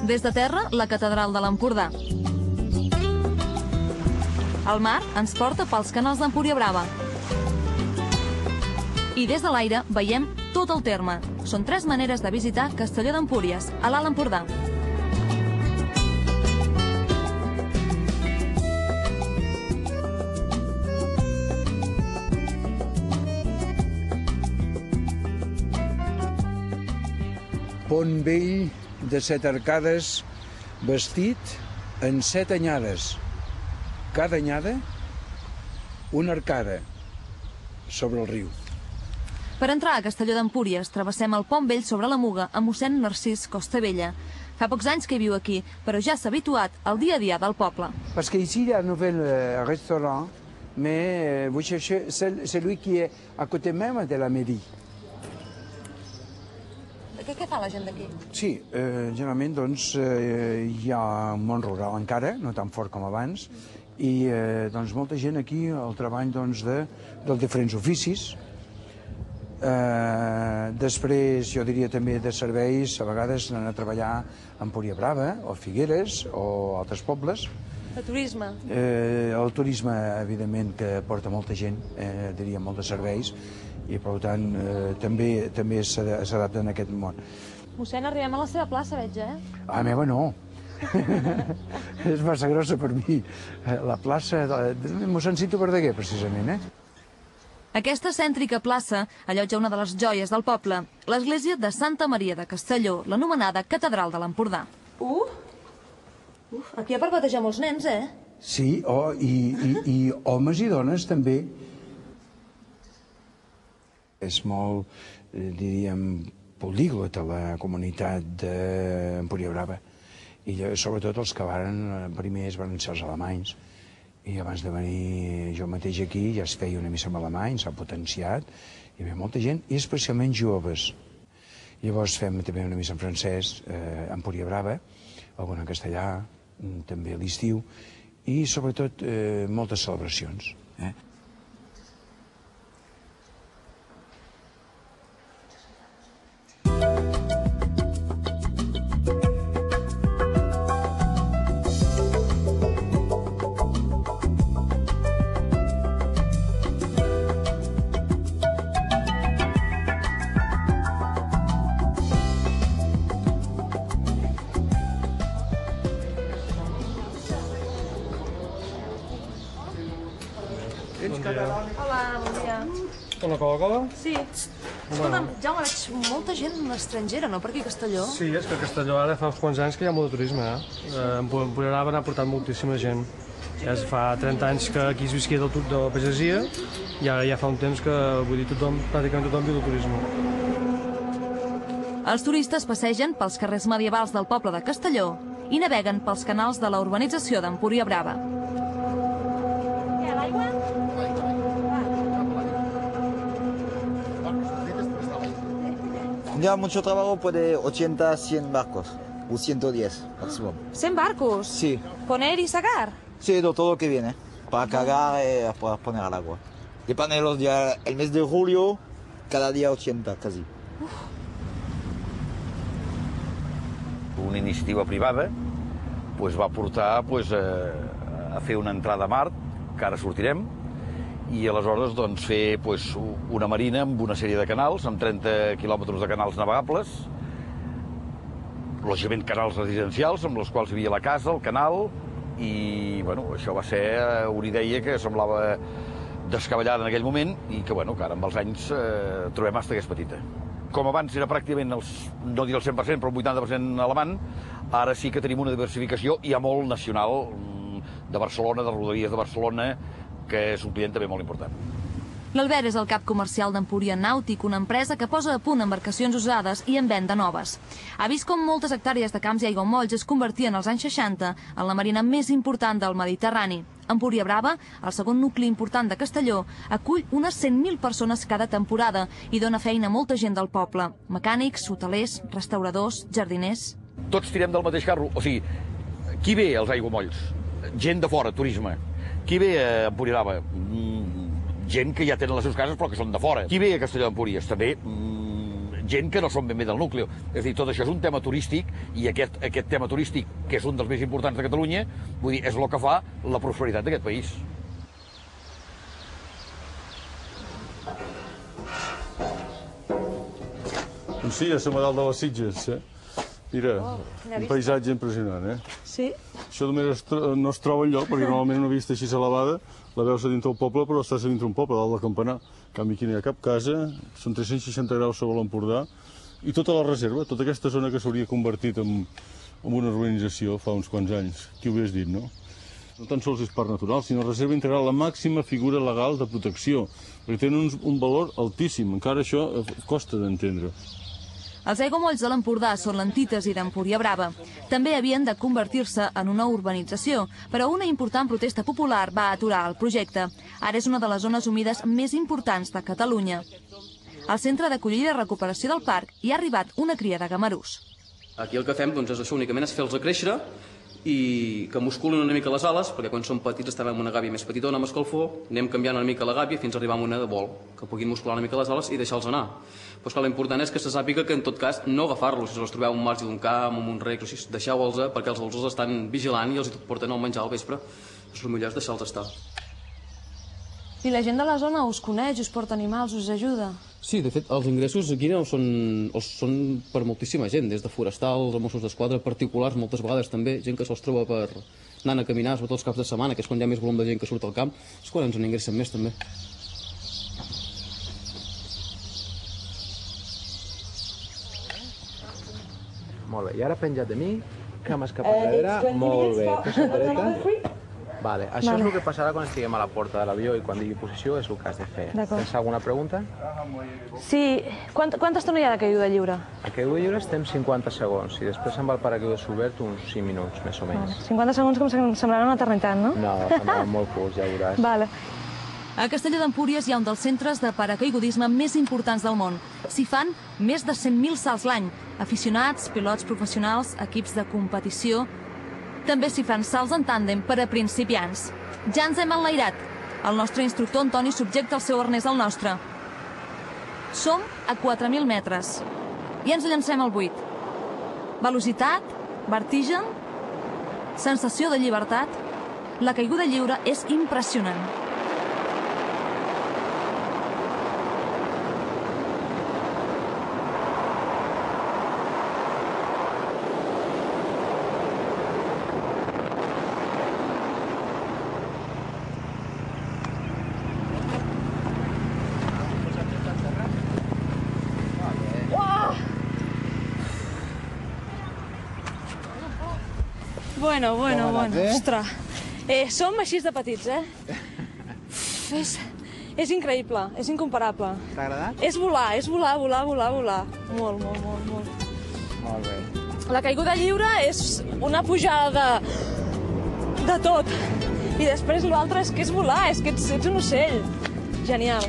Des de terra, la catedral de l'Empordà. El mar ens porta pels canals d'Empuriabrava. I des de l'aire veiem tot el terme. Són 3 maneres de visitar Castelló d'Empúries, a l'Alt Empordà. Pont vell de 7 arcades, bastit en 7 anyades. Cada anyada, una arcada sobre el riu. Per entrar a Castelló d'Empúries, travessem el pont vell sobre la Muga amb mossèn Narcís Costabella. Fa pocs anys que viu aquí, però ja s'ha habituat al dia a dia del poble. Parce qu'ici, il y a un nouvel restaurant, mais vous cherchez celui qui est à côté même de la mairie. Què fa la gent d'aquí? Sí, generalment doncs, hi ha un món rural encara, no tan fort com abans, i doncs, molta gent aquí al treball doncs, dels diferents oficis. Després, jo diria també de serveis, a vegades anen a treballar a Empuriabrava, o Figueres, o altres pobles. De turisme? El turisme, evidentment, que porta molta gent, diria, molt de serveis, i per tant també s'adapten a aquest món. Mossèn, arribem a la seva plaça, veig, A meva no. És massa grossa per mi. La plaça de mossèn Cinto Verdaguer, precisament, Aquesta cèntrica plaça allotja una de les joies del poble, l'església de Santa Maria de Castelló, l'anomenada Catedral de l'Empordà. Aquí hi ha per batejar molts nens, Sí, i homes i dones també. És molt, diríem, políglota la comunitat d'Empuriabrava. I sobretot els que primers van ser els alemanys. I abans de venir jo mateix aquí ja es feia una missa en alemany, s'ha potenciat, hi havia molta gent, i especialment joves. Llavors fem també una missa en francès a Empuriabrava, alguna en castellà, també a l'estiu, i sobretot moltes celebracions. Hola, bon dia. Hola, Coca-Cola? Sí. Escolta'm, Jaume, veig molta gent estrangera, no, per aquí a Castelló? Sí, és que a Castelló ara fa uns quants anys que hi ha molt de turisme, Empuriabrava n'ha portat moltíssima gent. Ja fa 30 anys que aquí es visquia de la pagesia i ara ja fa un temps que, vull dir, pràcticament tothom viu del turisme. Els turistes passegen pels carrers medievals del poble de Castelló i naveguen pels canals de la urbanització d'Empuriabrava. Un día mucho trabajo puede 80, 100 barcos, o 110 máximo. ¿100 barcos? Sí. ¿Poner y sacar? Sí, todo lo que viene, para cargar y para poner al agua. Depende de los días, el mes de julio, cada día 80 casi. Una iniciativa privada va portar a fer una entrada a mar, que ara sortirem, i aleshores fer una marina amb una sèrie de canals, amb 30 quilòmetres de canals navegables, lògicament canals residencials, amb els quals hi havia la casa, el canal, i això va ser una idea que semblava descabellada en aquell moment i que ara amb els anys trobem hasta que és petita. Com abans era pràcticament, no diré el 100%, però el 80% alemany, ara sí que tenim una diversificació, hi ha molt nacional de Barcelona, de Rodalies de Barcelona, que és un client també molt important. L'Albert és el cap comercial d'Empúria Nàutic, una empresa que posa a punt embarcacions usades i en venda noves. Ha vist com moltes hectàrees de camps i aiguamolls es convertien als anys 60 en la marina més important del Mediterrani. Empuriabrava, el segon nucli important de Castelló, acull unes 100.000 persones cada temporada i dona feina a molta gent del poble. Mecànics, hotelers, restauradors, jardiners... Tots tirem del mateix carro. O sigui, qui ve als aiguamolls? Gent de fora, turisme. Qui ve a Empuriabrava? Gent que ja tenen les seves cases però que són de fora. Qui ve a Castelló d'Empúries? També gent que no són ben bé del nucli. És a dir, tot això és un tema turístic, i aquest tema turístic, que és un dels més importants de Catalunya, vull dir, és el que fa la prosperitat d'aquest país. Doncs sí, a la Medal de les Sitges, eh? Mira, un paisatge impressionant, eh? Sí. Això només no es troba enlloc, perquè normalment una vista així elevada la veus a dintre el poble, però estàs a dintre un poble, dalt del campanar. En canvi, aquí no hi ha cap casa, són 360 graus sobre l'Empordà, i tota la reserva, tota aquesta zona que s'hauria convertit en una urbanització fa uns quants anys. Qui ho hagués dit, no? No tan sols és parc natural, sinó reserva integral, la màxima figura legal de protecció, perquè tenen un valor altíssim, encara això costa d'entendre. Els aiguamolls de l'Empordà són l'antítesi d'Empúria Brava. També havien de convertir-se en una urbanització, però una important protesta popular va aturar el projecte. Ara és una de les zones humides més importants de Catalunya. Al Centre d'Acollida i Recuperació del Parc hi ha arribat una cria de gamarús. Aquí el que fem és això, únicament és fer-los créixer i que musculin una mica les ales, perquè quan són petits estem amb una gàbia més petitona, amb escalfor, anem canviant una mica la gàbia fins a arribar a una de vol, que puguin muscular una mica les ales i deixar-los anar. Però esclar, l'important és que se sàpiga que en tot cas no agafar-los, si els trobeu un marge d'un camp, amb un rec, deixeu-los, perquè els els estan vigilant i els porten el menjar al vespre. El millor és deixar-los estar. I la gent de la zona us coneix, us porta animals, us ajuda? Sí, de fet, els ingressos aquí no són per moltíssima gent, des de forestals, a Mossos d'Esquadra, particulars, moltes vegades també, gent que se'ls troba per anant a caminar, sobretot els caps de setmana, que és quan hi ha més volum de gent que surt al camp, és quan ens en ingressen més també. Molt bé, i ara penja't de mi, cames cap enrere, molt bé, peça dreta. Vale, això és el que passarà quan estiguem a la porta de l'avió i quan digui posició és el que has de fer. Tens alguna pregunta? Sí, quanta estona hi ha de caiguda lliure? A caiguda lliure estem 50 segons i després amb el paracaigudes obert uns 5 minuts, més o menys. 50 segons com semblarà una eternitat, no? No, semblarà molt curts, ja ho veuràs. Vale. A Castelló d'Empúries hi ha un dels centres de paracaigudisme més importants del món. S'hi fan més de 100.000 salts l'any. Aficionats, pilots professionals, equips de competició. També s'hi fan salts en tàndem per a principiants. Ja ens hem enlairat. El nostre instructor Antoni subjecta el seu arnès al nostre. Som a 4.000 metres. I ens llancem al buit. Velocitat, vertigen, sensació de llibertat. La caiguda lliure és impressionant. Bueno, ostres. Som així de petits, eh? És increïble, és incomparable. T'ha agradat? És volar. Molt. Molt bé. La caiguda lliure és una pujada de tot. I després l'altre és que és volar, és que ets un ocell. Genial.